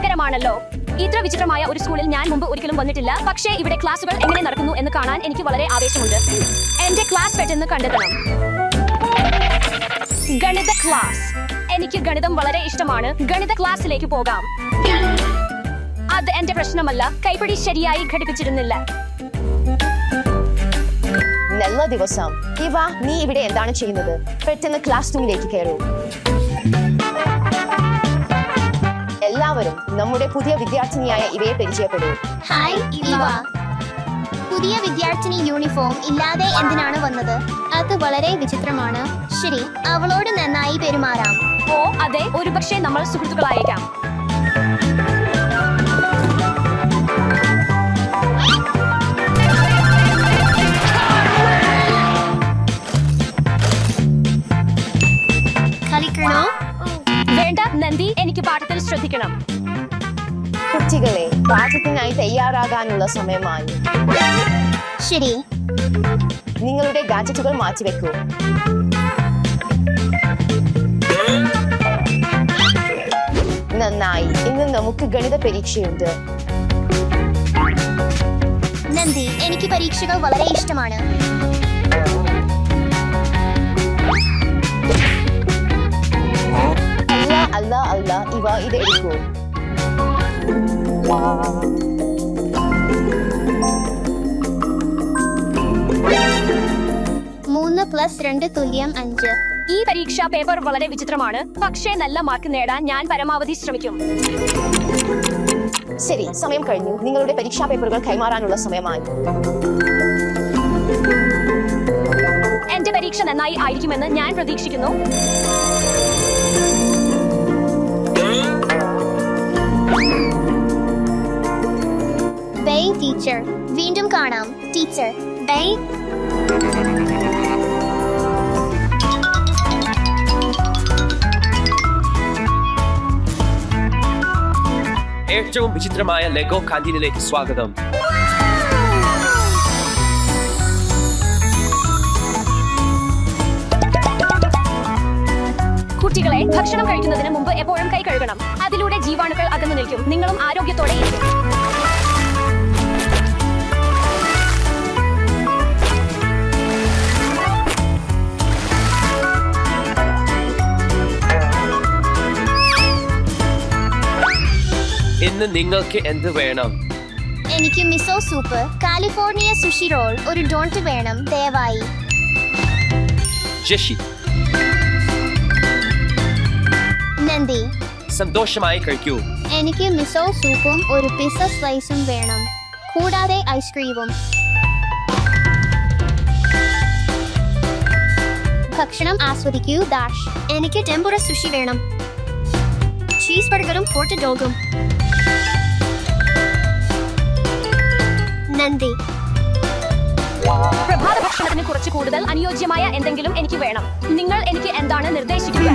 രസകരമാണല്ലോ. ഇത്ര വിചിത്രമായ ഒരു സ്കൂളിൽ ഞാൻ മുമ്പ് ഒരിക്കലും വന്നിട്ടില്ല. പക്ഷേ ഇവിടെ ക്ലാസുകൾ എങ്ങനെ നടക്കുന്നു എന്ന് കാണാൻ എനിക്ക് വളരെ ആവേശമുണ്ട്. എന്റെ ക്ലാസ് പെട്ടെന്ന് കണ്ടെത്തണം. ഗണിത ക്ലാസ്. എനിക്ക് ഗണിതം വളരെ ഇഷ്ടമാണ്. ഗണിത ക്ലാസ്സിലേക്ക് പോകാം. അത് എന്റെ പ്രശ്നമല്ല. കൈപ്പിടി ശരിയായി ഘടിപ്പിച്ചിരുന്നില്ല. നല്ല ദിവസം. ഇവ, നീ ഇവിടെ എന്താണ് ചെയ്യുന്നത്? പെട്ടെന്ന് ക്ലാസ് റൂമിലേക്ക് കയറൂ. എല്ലാവരും നമ്മുടെ പുതിയ വിദ്യാർത്ഥിനിയായ ഇവയെ പരിചയപ്പെടൂ. ഹായ് ഇവ. പുതിയ വിദ്യാർത്ഥിനി യൂണിഫോം ഇല്ലാതെ എന്തിനാണ് വന്നത്? അത് വളരെ വിചിത്രമാണ്. ശരി, അവളോട് നന്നായി പെരുമാറാം. ഓ അതെ, ഒരുപക്ഷെ നമ്മൾ സുഹൃത്തുക്കളായേക്കാം. കളിക്കണോ? വേണ്ട നന്ദി, എനിക്ക് പാഠത്തിൽ ശ്രദ്ധിക്കണം. കുട്ടികളെ, പാഠത്തിനായി തയ്യാറാകാനുള്ള സമയമായി. ശരി, നിങ്ങളുടെ ഗാഡ്ജറ്റുകൾ മാറ്റിവെക്കൂ. നന്നായി. ഇന്ന് നമുക്ക് ഗണിത പരീക്ഷയുണ്ട്. നന്ദി, എനിക്ക് പരീക്ഷകൾ വളരെ ഇഷ്ടമാണ്. അല്ല അല്ല, ഇവ ഇത് എടുക്കൂ. 3+2 = 5. ഈ പരീക്ഷാ പേപ്പർ വളരെ വിചിത്രമാണ്. പക്ഷേ നല്ല മാർക്ക് നേടാൻ ഞാൻ പരമാവധി ശ്രമിക്കും. ശരി, സമയം കഴിഞ്ഞു. നിങ്ങളുടെ പരീക്ഷാ പേപ്പറുകൾ കൈമാറാനുള്ള സമയമായി. എന്റെ പരീക്ഷ നന്നായി ആയിരിക്കുമെന്ന് ഞാൻ പ്രതീക്ഷിക്കുന്നു. Bye teacher. വീണ്ടും കാണാം ടീച്ചർ. ബൈ. ഏറ്റവും വിചിത്രമായ ലെഗോ കാന്റീനിലേക്ക് സ്വാഗതം. കുട്ടികളെ, ഭക്ഷണം കഴിക്കുന്നതിന് മുമ്പ് എപ്പോഴും കൈ കഴുകണം. അതിലൂടെ ജീവാണുക്കൾ അകന്നു നിൽക്കും. നിങ്ങളും ആരോഗ്യത്തോടെ ഇരിക്കും. ഇന്ന് നിങ്ങൾക്ക് എന്ത് വേണം? എനിക്ക് miso soup, California sushi roll, ഒരു ഡോണ്ട് വേണം ദയവായി. ജഷി. നന്ദി. സന്തോഷമായി കഴിക്കൂ. എനിക്ക് മിസോ സൂപ്പും ഒരു പിസ്സ സ്ലൈസും വേണം, കൂടാതെ ഐസ്ക്രീമും. ഭക്ഷണം ആസ്വദിക്കൂ ദാഷ്. എനിക്ക് ടെമ്പുറ സുഷി വേണം, ചീസ് ബർഗറും ഹോട്ട് ഡോഗും. നന്ദി. പ്രഭാത ഭക്ഷണത്തിന് കുറച്ച് കൂടുതൽ അനുയോജ്യമായ എന്തെങ്കിലും എനിക്ക് വേണം. നിങ്ങൾ എനിക്ക് എന്താണ് നിർദ്ദേശിക്കുക?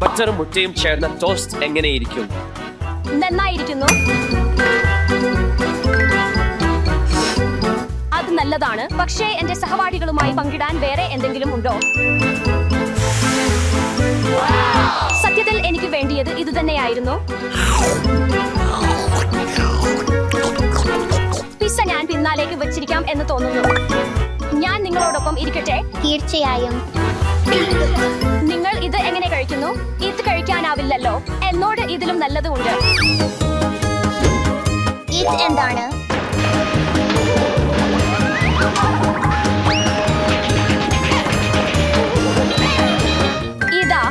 ബട്ടറും മുട്ടയും ചേർന്ന ടോസ്റ്റ് എങ്ങനെയിരിക്കും? നന്നായിരിക്കുന്നു. അത് നല്ലതാണ്. പക്ഷേ എന്റെ സഹപാഠികളുമായി പങ്കിടാൻ വേറെ എന്തെങ്കിലും ഉണ്ടോ? സത്യത്തിൽ എനിക്ക് വേണ്ടിയത് ഇതുതന്നെയായിരുന്നു. പിസ്സ ഞാൻ പിന്നാലേക്ക് വെച്ചിരിക്കാം എന്ന് തോന്നുന്നു. ഞാൻ നിങ്ങളോടൊപ്പം ഇരിക്കട്ടെ? തീർച്ചയായും. നിങ്ങൾ ഇത് എങ്ങനെ കഴിക്കുന്നു? ഇത് കഴിക്കാനാവില്ലല്ലോ. എന്നോട് ഇതിലും നല്ലത് ഉണ്ട്. ഇത് എന്താണ്? ഇതാ.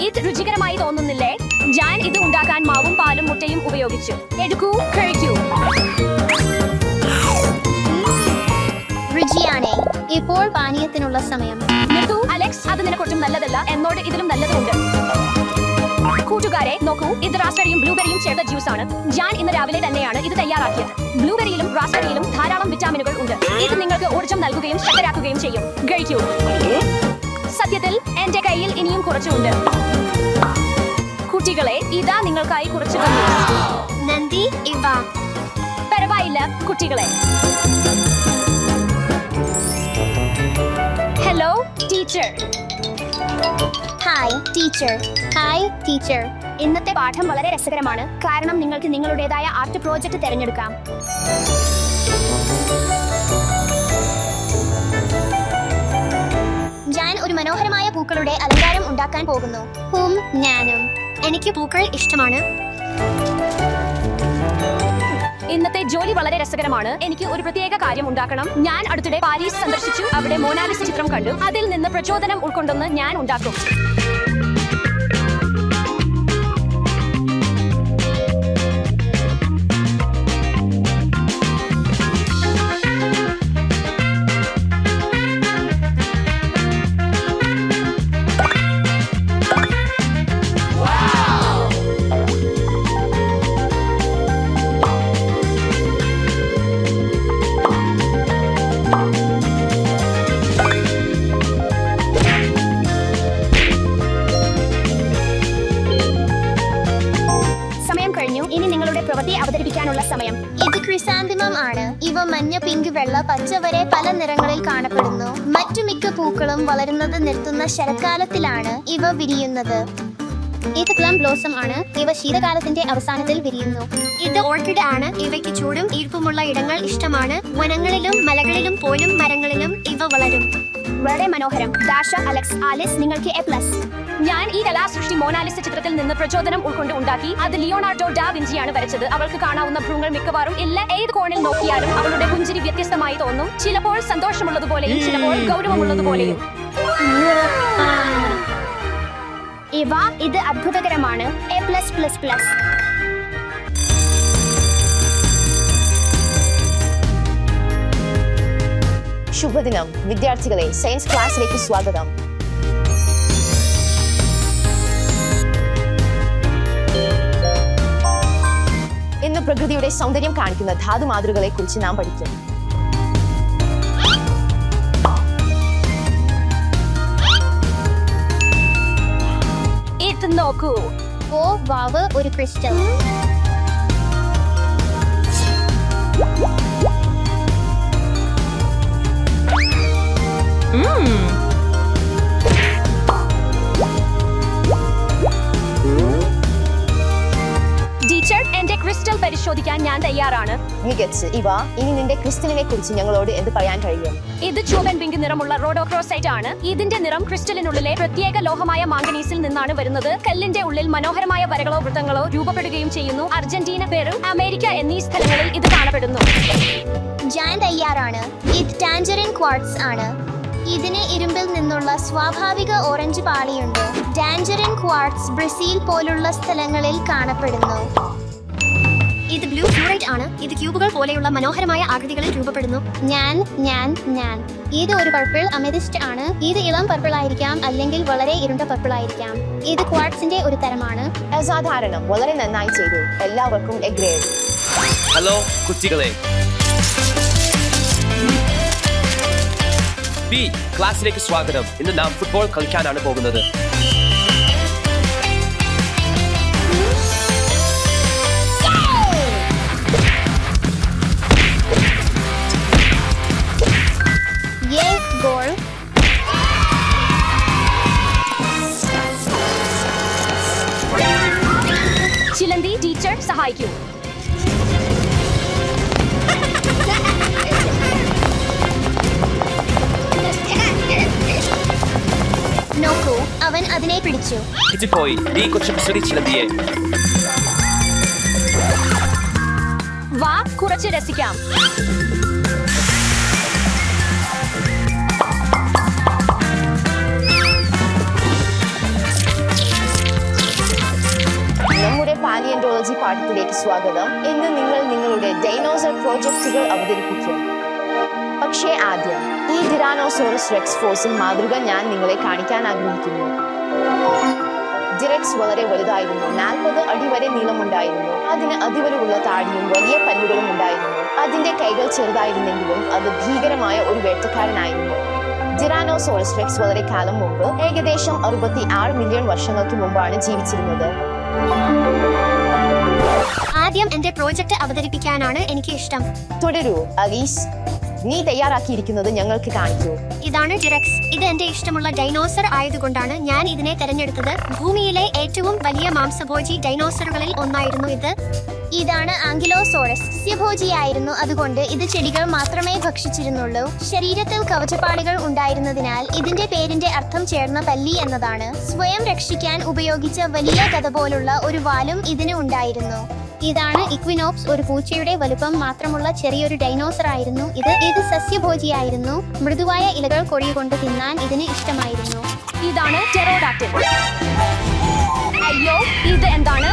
ഇത് രുചികരമായി തോന്നുന്നില്ലേ? ഞാൻ ഇത് ഉണ്ടാക്കാൻ മാവും പാലും മുട്ടയും ഉപയോഗിച്ചു. എടുക്കൂ, കഴിക്കൂ. രുചിയാണേ. ഇപ്പോൾ പാനീയത്തിനുള്ള സമയം. നിർത്തു അലക്സ്, അത് നിനക്കൊട്ടും നല്ലതല്ല. എന്നോട് ഇതിലും നല്ലതുണ്ട്. കൂട്ടുകാരെ നോക്കൂ, ഇത് റാസ്ബെറിയും ബ്ലൂബെറിയും ചേർത്ത ജ്യൂസ് ആണ്. ഞാൻ ഇന്ന് രാവിലെ തന്നെയാണ് ഇത് തയ്യാറാക്കിയത്. ബ്ലൂബെറിയിലും റാസ്ബെറിയിലും ധാരാളം വിറ്റാമിനുകൾ ഉണ്ട്. ഇത് നിങ്ങൾക്ക് ഊർജ്ജം നൽകുകയും ശക്തരാക്കുകയും ചെയ്യും. കഴിക്കൂ. സത്യത്തിൽ എന്റെ കയ്യിൽ ഇനിയും കുറച്ചുണ്ട്. കുട്ടികളെ, ഇതാ നിങ്ങൾക്കായി കുറച്ച് നന്ദി ഇവ. പരവായില്ല കുട്ടികളെ. Hello teacher. Hi teacher. Hi teacher. ഇന്നത്തെ പാഠം വളരെ രസകരമാണ് കാരണം നിങ്ങൾക്ക് നിങ്ങളുടേതായ ആർട്ട് പ്രോജക്റ്റ് തിരഞ്ഞെടുക്കാം. ഞാൻ ഒരു മനോഹരമായ പൂക്കളുടെ അലങ്കാരം ഉണ്ടാക്കാൻ പോകുന്നു. ഞാനും. എനിക്ക് പൂക്കൾ ഇഷ്ടമാണ്. ഇന്നത്തെ ജോലി വളരെ രസകരമാണ്. എനിക്ക് ഒരു പ്രത്യേക കാര്യം ഉണ്ടാക്കണം. ഞാൻ അടുത്തിടെ പാരീസ് സന്ദർശിച്ചു. അവിടെ മോനാലിസ ചിത്രം കണ്ടു. അതിൽ നിന്ന് പ്രചോദനം ഉൾക്കൊണ്ടൊന്ന് ഞാൻ ഉണ്ടാക്കും. ഇനി നിങ്ങളുടെ പ്രവൃത്തി അവതരിപ്പിക്കാനുള്ള സമയം. ഇത് ക്രിസാന്തിമം ആണ്. ഇവ മഞ്ഞ, പിങ്ക്, വെള്ള, പച്ച വരെ പല നിറങ്ങളിൽ കാണപ്പെടുന്നു. മറ്റു മിക്ക പൂക്കളും വളരുന്നത് നിർത്തുന്ന ശരത്കാലത്തിലാണ് ഇവ വിരിയുന്നത്. ഇത് പ്ലം ബ്ലോസം ആണ്. ഇവ ശീതകാലത്തിന്റെ അവസാനത്തിൽ വിരിയുന്നു. ഇത് ഓർക്കിഡ് ആണ്. ഇവയ്ക്ക് ചൂടും ഈർപ്പമുള്ള ഇടങ്ങൾ ഇഷ്ടമാണ്. വനങ്ങളിലും മലകളിലും പോലും മരങ്ങളിലും ഇവ വളരും. വളരെ മനോഹരം. ദാഷ, അലക്സ്, ആലിസ്, നിങ്ങൾക്ക് A+. ഞാൻ ഈ കലാസൃഷ്ടി മോനാലിസ ചിത്രത്തിൽ നിന്ന് പ്രചോദനം ഉൾക്കൊണ്ട് ഉണ്ടാക്കി. അത് ലിയോണാർഡോ ഡാ വിഞ്ചിയാണ് വരച്ചത്. അവൾക്ക് കാണാവുന്ന ഭ്രൂങ്ങൾ മിക്കവാറും ഏത് കോണിൽ നോക്കിയാലും അവളുടെ പുഞ്ചിരി വ്യത്യസ്തമായി തോന്നും. ചിലപ്പോൾ സന്തോഷമുള്ളതുപോലെയും ചിലപ്പോൾ ഗൗരവമുള്ളതുപോലെയും. ഇത് അത്ഭുതകരമാണ്. A+++. ശുഭദിനം വിദ്യാർത്ഥികളെ, സയൻസ് ക്ലാസ്സിലേക്ക് സ്വാഗതം. ഇന്ന് പ്രകൃതിയുടെ സൗന്ദര്യം കാണിക്കുന്ന ധാതുമാതൃകളെ കുറിച്ച് നാം പഠിക്കും. ഇത് നോക്കൂ. ഓ വാവ്, ഒരു ക്രിസ്റ്റൽ. ടീച്ചർ, എന്റെ ക്രിസ്റ്റൽ പരിശോധിക്കാൻ ഞാൻ തയ്യാറാണ്. മികച്ച്. ഇനി നിന്റെ ക്രിസ്റ്റലിനെ കുറിച്ച് ഞങ്ങളോട് എന്ത് പറയാൻ കഴിയും? ഇത് ചുവൻ പിങ്ക് നിറമുള്ള റോഡോക്രോസൈറ്റ് ആണ്. ഇതിന്റെ നിറം ക്രിസ്റ്റലിനുള്ളിലെ പ്രത്യേക ലോഹമായ മാംഗനീസിൽ നിന്നാണ് വരുന്നത്. കല്ലിന്റെ ഉള്ളിൽ മനോഹരമായ വരകളോ വൃത്തങ്ങളോ രൂപപ്പെടുകയും ചെയ്യുന്നു. അർജന്റീന, പെറു, അമേരിക്ക എന്നീ സ്ഥലങ്ങളിൽ ഇത് കാണപ്പെടുന്നു. ഞാൻ തയ്യാറാണ്. ഇത് ടാഞ്ചറിൻ ക്വാർട്സ് ആണ്. ഇതിന് ഇരുമ്പിൽ നിന്നുള്ള സ്വാഭാവിക ഓറഞ്ച് പാളിയുണ്ട്. ടാഞ്ചറിൻ ക്വാർട്സ് ബ്രസീൽ പോലുള്ള സ്ഥലങ്ങളിൽ കാണപ്പെടുന്നു. ഇത് ബ്ലൂ ഫ്ലൂറൈറ്റ് ആണ്. ഇത് ക്യൂബുകൾ പോലെയുള്ള മനോഹരമായ ആകൃതികളിൽ രൂപപ്പെടുന്നു. ഞാൻ ഇത് ഒരു പർപ്പിൾ അമെതിസ്റ്റ് ആണ്. ഇത് ഇളം പർപ്പിൾ ആയിരിക്കാം അല്ലെങ്കിൽ വളരെ ഇരുണ്ട പർപ്പിൾ ആയിരിക്കാം. ഇത് ക്വാർട്സിന്റെ ഒരു തരമാണ്. അസാധാരണം. വളരെ നന്നായി ചെയ്തു. എല്ലാവർക്കും എ ഗ്രേഡ്. ഹലോ കുട്ടികളെ. ബി ക്ലാസ്സിലേക്ക് സ്വാഗതം. ഇന്ന് നാം ഫുട്ബോൾ കളിക്കാനാണ് പോകുന്നത്. ഗോൾ. ചിലന്തി, ടീച്ചർ സഹായിക്കൂ. നോക്കൂ, അവൻ അതിനെ പിടിച്ചു. പോയി നീ കൊച്ചു പിസുടി ചിലന്തിയെ. വാ, കുറച്ച് രസിക്കാം. നമ്മുടെ പാലിയന്റോളജി പാഠത്തിലേക്ക് സ്വാഗതം. ഇന്ന് നിങ്ങൾ നിങ്ങളുടെ ഡൈനോസർ പ്രോജക്റ്റുകൾ അവതരിപ്പിക്കും. പക്ഷേ ആദ്യം ഈ ടിറാനോസോറസ് റെക്സ് ഫോസിൽ മാതൃക ഞാൻ നിങ്ങളെ കാണിക്കാൻ ആഗ്രഹിക്കുന്നു. ഡിറെക്സ് വളരെ വലുതായിരുന്നു. 40 അടി വരെ നീളമുണ്ടായിരുന്നു. അതിന് അതിവലുള്ള താടിയും വലിയ പല്ലുകളും ഉണ്ടായിരുന്നു. അതിന്റെ കൈകൾ ചെറുതായിരുന്നെങ്കിലും അത് ഭീകരമായ ഒരു വേട്ടക്കാരനായിരുന്നു. ടിറാനോസോറസ് റെക്സ് വളരെ കാലം മുമ്പ്, ഏകദേശം 66 മില്യൺ വർഷങ്ങൾക്ക് മുമ്പാണ് ജീവിച്ചിരുന്നത്. ആദ്യം എന്റെ പ്രോജക്റ്റ് അവതരിപ്പിക്കാനാണ് എനിക്ക് ഇഷ്ടം. തുടരൂ അലീസ്. നീ തയ്യാറാക്കിയിരിക്കുന്നത് ഞങ്ങൾക്ക് കാണിക്കൂ. ഇതാണ് ടിറക്സ്. ഇത് എന്റെ ഇഷ്ടമുള്ള ഡൈനോസർ ആയതുകൊണ്ടാണ് ഞാൻ ഇതിനെ തെരഞ്ഞെടുത്തത്. ഭൂമിയിലെ ഏറ്റവും വലിയ മാംസഭോജി ഡൈനോസറുകളിൽ ഒന്നായിരുന്നു ഇത്. ഇതാണ് ആങ്കിലോസോറസ്. സസ്യഭോജിയായിരുന്നു, അതുകൊണ്ട് ഇത് ചെടികൾ മാത്രമേ ഭക്ഷിച്ചിരുന്നുള്ളൂ. ശരീരത്തിൽ കവചപ്പാടുകൾ ഉണ്ടായിരുന്നതിനാൽ ഇതിന്റെ പേരിന്റെ അർത്ഥം ചേർന്ന പല്ലി എന്നതാണ്. സ്വയം രക്ഷിക്കാൻ ഉപയോഗിച്ച വലിയ കഥ പോലുള്ള ഒരു വാലും ഇതിന് ഉണ്ടായിരുന്നു. ഇതാണ് ഇക്വിനോപ്സ്. ഒരു പൂച്ചയുടെ വലുപ്പം മാത്രമുള്ള ചെറിയൊരു ഡൈനോസർ ആയിരുന്നു ഇത് സസ്യഭോജിയായിരുന്നു. മൃദുവായ ഇലകൾ കൊടികൊണ്ട് തിന്നാൻ ഇതിന് ഇഷ്ടമായിരുന്നു. ഇതാണ് ടെറോഡാക്റ്റിൽ. അയ്യോ, ഇത് എന്താണ്?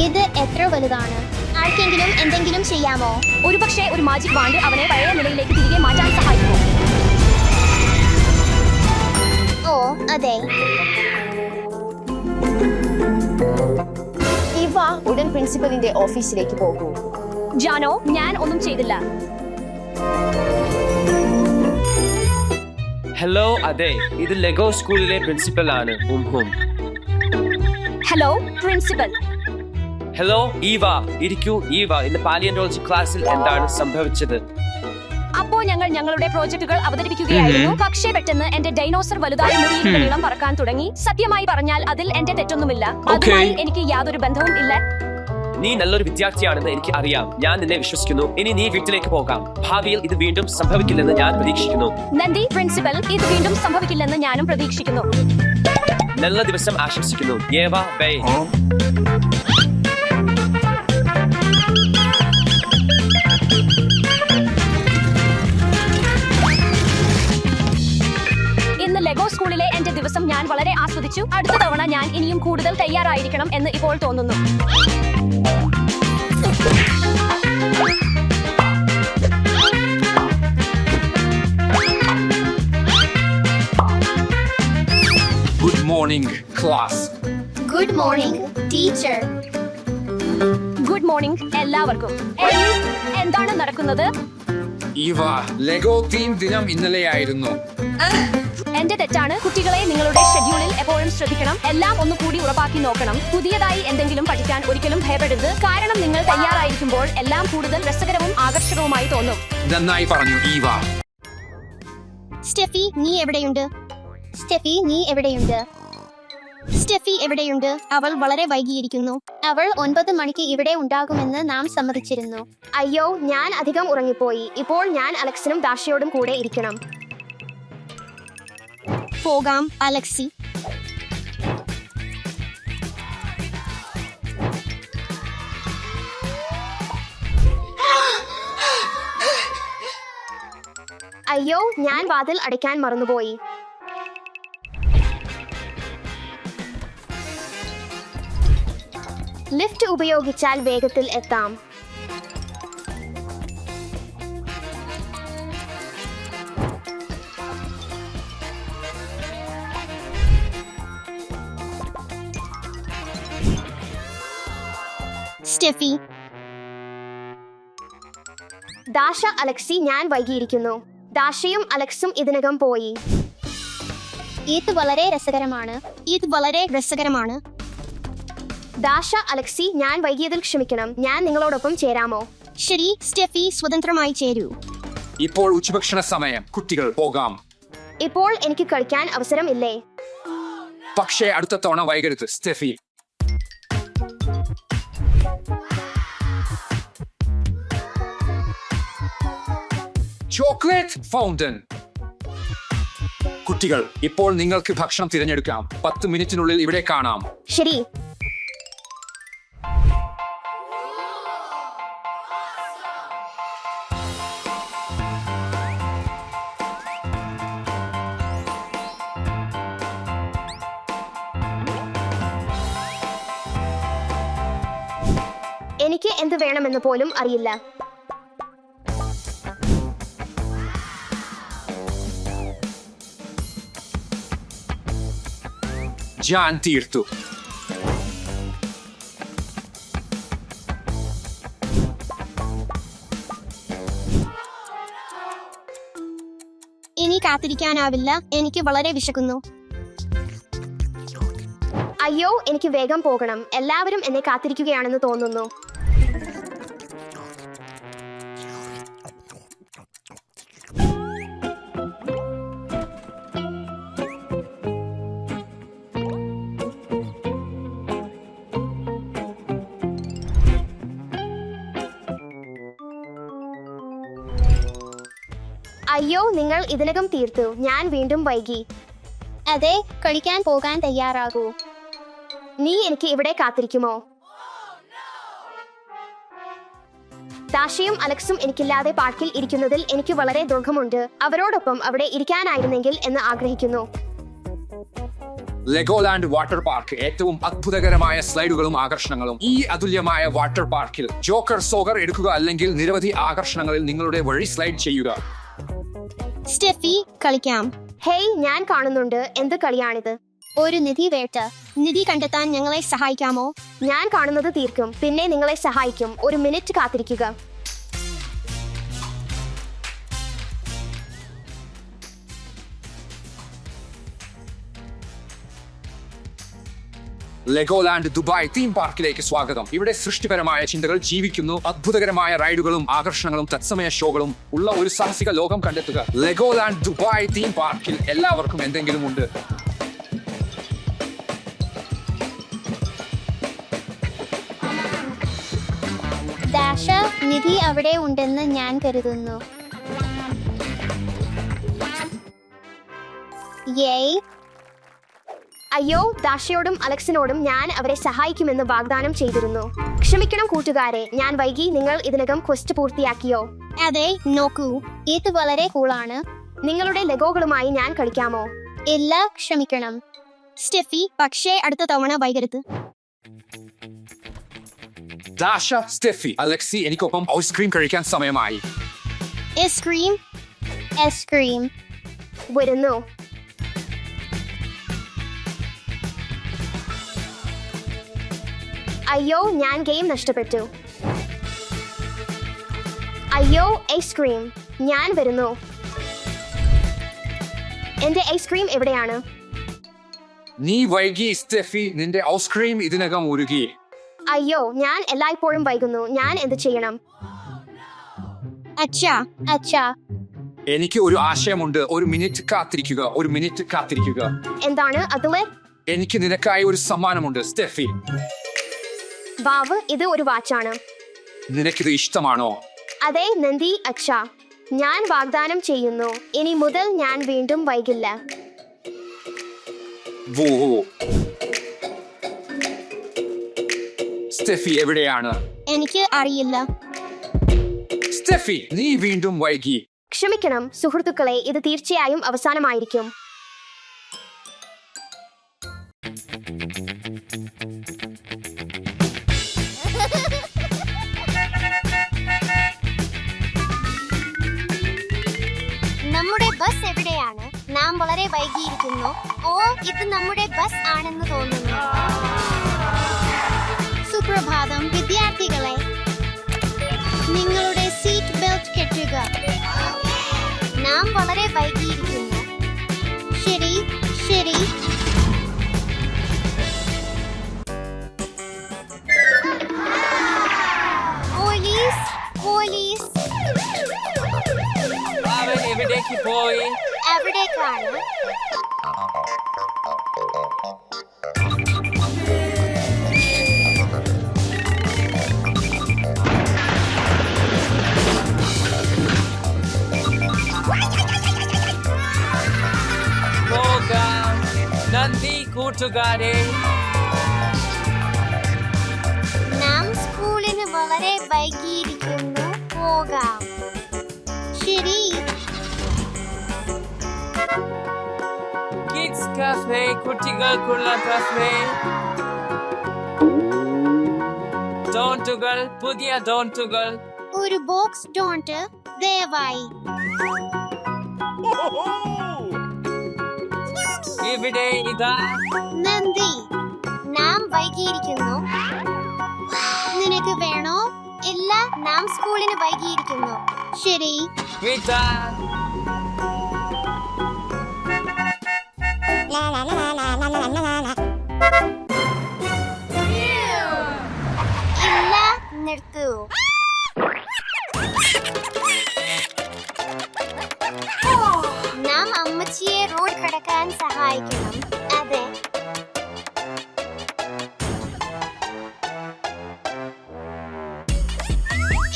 ഇത് എത്ര വലുതാണ്? ആർക്കെങ്കിലും എന്തെങ്കിലും ചെയ്യാമോ? ഒരുപക്ഷെ ഒരു മാജിക് വാണ്ട് അവനെ പഴയ നിലയിലേക്ക് തിരികെ മാറ്റാൻ സഹായിക്കുമോ? ഓ അതെ. ഇവ ഉടൻ പ്രിൻസിപ്പലിന്റെ ഓഫീസിലേക്ക് പോകൂ. ജാനോ, ഞാൻ ഒന്നും ചെയ്തില്ല. ഹലോ, അതെ, ഇത് ലെഗോ സ്കൂളിലെ പ്രിൻസിപ്പൽ ആണ്. Hello principal. ഹലോ ഈവ, ഇരിക്കൂ. ഈവ, ഇന്ന് പാലിയോന്റോളജി ക്ലാസ്സിൽ എന്താണ് സംഭവിച്ചത്? അപ്പോൾ ഞങ്ങൾ ഞങ്ങളുടെ പ്രോജക്റ്റുകൾ അവതരിപ്പിക്കുകയായിരുന്നു. പക്ഷേ പെട്ടെന്ന് എന്റെ ഡൈനോസർ വലുതായി മുറിയിലൂടെ നീളം പറക്കാൻ തുടങ്ങി. സത്യമായി പറഞ്ഞാൽ അതിൽ എന്റെ തെറ്റൊന്നുമില്ല. അതുമായി എനിക്ക് യാതൊരു ബന്ധവും ഇല്ല. നീ നല്ലൊരു വിദ്യാർത്ഥിയാണെന്ന് എനിക്ക് അറിയാം. ഞാൻ നിന്നെ വിശ്വസിക്കുന്നു. ഇനി നീ വീട്ടിലേക്ക് പോകാം. ഭാവിയിൽ ഇത് വീണ്ടും സംഭവിക്കില്ലെന്ന് ഞാൻ പ്രതീക്ഷിക്കുന്നു. നന്ദി പ്രിൻസിപ്പൽ. ഇത് വീണ്ടും സംഭവിക്കില്ലെന്ന് ഞാനും പ്രതീക്ഷിക്കുന്നു. നല്ല ദിവസം ആശംസിക്കുന്നു. ഏവ ബൈ. ഇന്ന് ലെഗോ സ്കൂളിലെ എന്റെ ദിവസം ഞാൻ വളരെ ആസ്വദിച്ചു. അടുത്ത തവണ ഞാൻ ഇനിയും കൂടുതൽ തയ്യാറായിരിക്കണം എന്ന് ഇപ്പോൾ തോന്നുന്നു. Good morning, class. Good morning teacher. Good morning എല്ലാവർക്കും. എന്താണ് നടക്കുന്നത്? ഇവ ലെഗോ തീം ദിനം ഇന്നലെയായിരുന്നു. എന്റെ തെറ്റാണ്. കുട്ടികളെ, നിങ്ങളുടെ ഷെഡ്യൂളിൽ എപ്പോഴും ശ്രദ്ധിക്കണം. എല്ലാം ഒന്നുകൂടി ഉറപ്പാക്കി നോക്കണം. പുതിയതായി എന്തെങ്കിലും പഠിക്കാൻ ഒരിക്കലും ഭയപ്പെടരുത്. കാരണം നിങ്ങൾ തയ്യാറായിരിക്കുമ്പോൾ എല്ലാം കൂടുതൽ രസകരവും ആകർഷകവുമായി തോന്നും. നന്നായി പറഞ്ഞു ഈവ. സ്റ്റെഫി, നീ എവിടെയുണ്ട്? സ്റ്റെഫി, നീ എവിടെയുണ്ട്? സ്റ്റെഫി എവിടെയുണ്ട്? അവൾ വളരെ വൈകിയിരിക്കുന്നു. അവൾ 9 മണിക്ക് ഇവിടെ ഉണ്ടാകുമെന്ന് നാം സമ്മതിച്ചിരുന്നു. അയ്യോ, ഞാൻ അധികം ഉറങ്ങിപ്പോയി. ഇപ്പോൾ ഞാൻ അലക്സിനും ദാഷയോടും കൂടെ ഇരിക്കണം. പോകാം അലക്സി. അയ്യോ, ഞാൻ വാതിൽ അടയ്ക്കാൻ മറന്നുപോയി. ലിഫ്റ്റ് ഉപയോഗിച്ചാൽ വേഗത്തിൽ എത്താം. സ്റ്റെഫി, ദാഷ, അലക്സി, ഞാൻ വൈകിയിരിക്കുന്നു. ദാഷയും അലക്സും ഇതിനകം പോയി. ഇത് വളരെ രസകരമാണ്. ദാഷ, അലക്സി, ഞാൻ വൈകിയതിൽ ക്ഷമിക്കണം. ഞാൻ നിങ്ങളോടൊപ്പം ചേരാമോ? ശരി സ്റ്റെഫി, സ്വതന്ത്രമായി ചേരൂ. ഇപ്പോൾ ഉച്ചഭക്ഷണ സമയം. കുട്ടികൾ പോകാം. ഇപ്പോൾ എനിക്ക് കളിക്കാൻ അവസരം ഇല്ലേ? പക്ഷേ അടുത്ത തവണ വൈകരുത് സ്റ്റെഫി. Chocolate fountain. കുട്ടികൾ, ഇപ്പോൾ നിങ്ങൾക്ക് ഭക്ഷണം തിരഞ്ഞെടുക്കാം. 10 മിനിറ്റിനുള്ളിൽ ഇവിടെ കാണാം. ശരി. എനിക്ക് എന്ത് വേണമെന്ന് പോലും അറിയില്ല. ജാൻ തീർത്തു. ഇനി കാത്തിരിക്കാനാവില്ല. എനിക്ക് വളരെ വിശക്കുന്നു. അയ്യോ, എനിക്ക് വേഗം പോകണം. എല്ലാവരും എന്നെ കാത്തിരിക്കുകയാണെന്ന് തോന്നുന്നു. അയ്യോ, നിങ്ങൾ ഇതിനകം തീർത്തു. ഞാൻ വീണ്ടും വൈകി. അതെ, കളിക്കാൻ പോകാൻ തയ്യാറാകൂ. നീ എനിക്ക് ഇവിടെ കാത്തിരിക്കുമോ? ദാഷയും അലക്സും എനിക്കില്ലാതെ പാർക്കിൽ ഇരിക്കുന്നതിൽ എനിക്ക് വളരെ ദുഃഖമുണ്ട്. അവരോടൊപ്പം അവിടെ ഇരിക്കാനായിരുന്നെങ്കിൽ എന്ന് ആഗ്രഹിക്കുന്നു. ലെഗോലാൻഡ് വാട്ടർ പാർക്ക് ഏറ്റവും അത്ഭുതകരമായ സ്ലൈഡുകളും ആകർഷണങ്ങളും. ഈ അതുല്യമായ വാട്ടർ പാർക്കിൽ ജോക്കർ സോക്കർ എടുക്കുക അല്ലെങ്കിൽ നിരവധി ആകർഷണങ്ങളിൽ നിങ്ങളുടെ വഴി സ്ലൈഡ് ചെയ്യുക. സ്റ്റെഫി, കളിക്കാം. ഹേയ്, ഞാൻ കാണുന്നുണ്ട്. എന്ത് കളിയാണിത്? ഒരു നിധി വേട്ട. നിധി കണ്ടെത്താൻ ഞങ്ങളെ സഹായിക്കാമോ? ഞാൻ കാണുന്നത് തീർക്കും, പിന്നെ നിങ്ങളെ സഹായിക്കും. ഒരു മിനിറ്റ് കാത്തിരിക്കുക. ലെഗോലാൻഡ് ദുബായ് തീം പാർക്കിലേക്ക് സ്വാഗതം. ഇവിടെ സൃഷ്ടിപരമായ ചിന്തകൾ ജീവിക്കുന്നു. അത്ഭുതകരമായ റൈഡുകളും ആകർഷണങ്ങളും തത്സമയ ഷോകളും ഉള്ള ഒരു സാഹസിക ലോകം കണ്ടെത്തുക. ലെഗോലാൻഡ് ദുബായ് തീം പാർക്കിൽ എല്ലാവർക്കും എന്തെങ്കിലും ഉണ്ട്. ദാഷ, നിധി അവിടെ ഉണ്ടെന്ന് ഞാൻ കരുതുന്നു. യേയ്. അയ്യോ, ദാഷയോടും അലക്സിനോടും ഞാൻ അവരെ സഹായിക്കുമെന്ന് വാഗ്ദാനം ചെയ്തിരുന്നു. ക്ഷമിക്കണം കൂട്ടുകാരെ, ഞാൻ വൈകി. നിങ്ങൾ ഇതിനകം ക്വസ്റ്റ് പൂർത്തിയാക്കിയോ? അതെ, നോക്കൂ, ഇത് വളരെ കൂളാണ്. നിങ്ങളുടെ ലെഗോകളുമായി ഞാൻ കളിക്കാമോ? ഇല്ല, ക്ഷമിക്കണം സ്റ്റെഫി, പക്ഷേ അടുത്ത തവണ വൈകരുത്. ദാഷ, സ്റ്റെഫി, അലക്സി, എനിക്കൊപ്പം ഐസ്ക്രീം കഴിക്കാൻ സമയമായി. ഐസ്ക്രീം വരുന്നു. അയ്യോ, ഞാൻ ഗെയിം നഷ്ടപ്പെട്ടു. അയ്യോ, ഐസ്ക്രീം, ഞാൻ വരുന്നു. എന്റെ ഐസ്ക്രീം എവിടെയാണ്? നീ വൈകി സ്റ്റെഫി, നിന്റെ ഐസ്ക്രീം ഇതിനകം ഉരുകി. അയ്യോ, ഞാൻ എല്ലായ്പ്പോഴും വൈകുന്നു. ഞാൻ എന്ത് ചെയ്യണം? അച്ഛാ, എനിക്ക് ഒരു ആശയമുണ്ട്. ഒരു മിനിറ്റ് കാത്തിരിക്കുക. എന്താണ് അതിലെ? എനിക്ക് നിനക്കായി ഒരു സമ്മാനമുണ്ട് സ്റ്റെഫി. വാവ്, ഇത് ഒരു വാച്ചാണ്. നിനക്കിത് ഇഷ്ടമാണോ? അതെ നന്ദി അച്ഛാ, ഞാൻ വാഗ്ദാനം ചെയ്യുന്നു, ഇനി മുതൽ ഞാൻ വീണ്ടും വൈകില്ല. സ്റ്റെഫി എവിടെയാണ്? എനിക്ക് അറിയില്ല. സ്റ്റെഫി, നീ വീണ്ടും വൈകി. ക്ഷമിക്കണം സുഹൃത്തുക്കളെ, ഇത് തീർച്ചയായും അവസാനമായിരിക്കും. നമ്മുടെ ബസ് എവിടെയാണ്? നാം വളരെ വൈകിയിരിക്കുന്നു. ഓ, ഇത് നമ്മുടെ ബസ് ആണെന്ന് തോന്നുന്നു. സുപ്രഭാതം വിദ്യാർത്ഥികളെ, നിങ്ങളുടെ സീറ്റ് ബെൽറ്റ് കെട്ടുക. നാം വളരെ വൈകിയിരിക്കുന്നു. ശരി. പോലീസ് അവൻ എവിടേക്ക് പോയി? എവിടേക്കാണ്? പോകാം. നന്ദി കൂട്ടുകാരെ. നാം സ്കൂളിന് വളരെ വൈകിയിരിക്കുന്നു. പോകാം. ശരി. കിഡ്സ് കഫേ, കുട്ടികൾക്കുള്ള കഫേ. ഡോണ്ടുകൾ, പുതിയ ഡോണ്ടുകൾ. ഒരു ബോക്സ് ഡോണ്ട് ദയവായി. ഇവിടെ ഇതാ. നന്ദി, നാം വൈകിയിരിക്കുന്നു. നിനക്ക് വേണോ? ഇല്ല, നാം സ്കൂളിന് വൈകിയിരിക്കുന്നു. ശരി. ഇതാ. ഇല്ല, നിർത്തൂ. നാം അമ്മച്ചിയെ റോഡ് കടക്കാൻ സഹായിക്കണം. അതെ.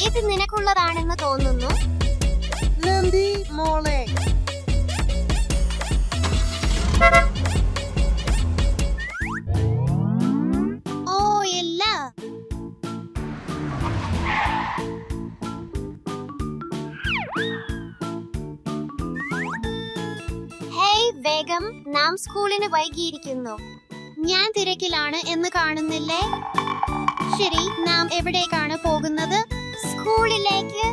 ഇത് നിനക്കുള്ളതാണെന്ന് തോന്നുന്നു. നന്ദി മോളെ, വേഗം, നാം സ്കൂളിന് വൈകിയിരിക്കുന്നു. ഞാൻ തിരക്കിലാണ് എന്ന് കാണുന്നില്ലേ? ശരി, നാം എവിടേക്കാണ് പോകുന്നത്? സ്കൂളിലേക്ക്.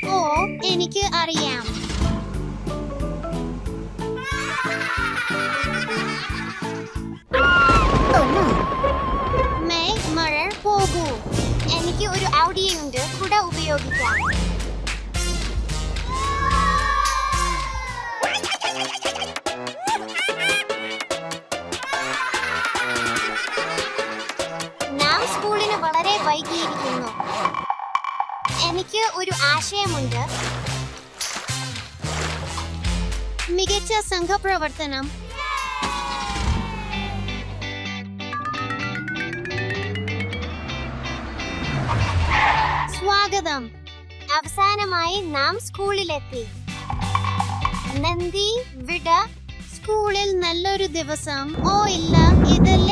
ഓ, എനിക്ക് അറിയാം. മഴ പോകൂ. എനിക്ക് ഒരു ഔഡിയുണ്ട്, കുട ഉപയോഗിക്കാം. നാം സ്കൂളിന് വളരെ വൈകിയിരിക്കുന്നു. എനിക്ക് ഒരു ആശയമുണ്ട്. മികച്ച സംഘപ്രവർത്തനം. സ്വാഗതം. അവസാനമായി നാം സ്കൂളിലെത്തി. നന്ദി, വിട. സ്കൂളിൽ നല്ലൊരു ദിവസം. ഓ ഇല്ല, ഇതല്ല.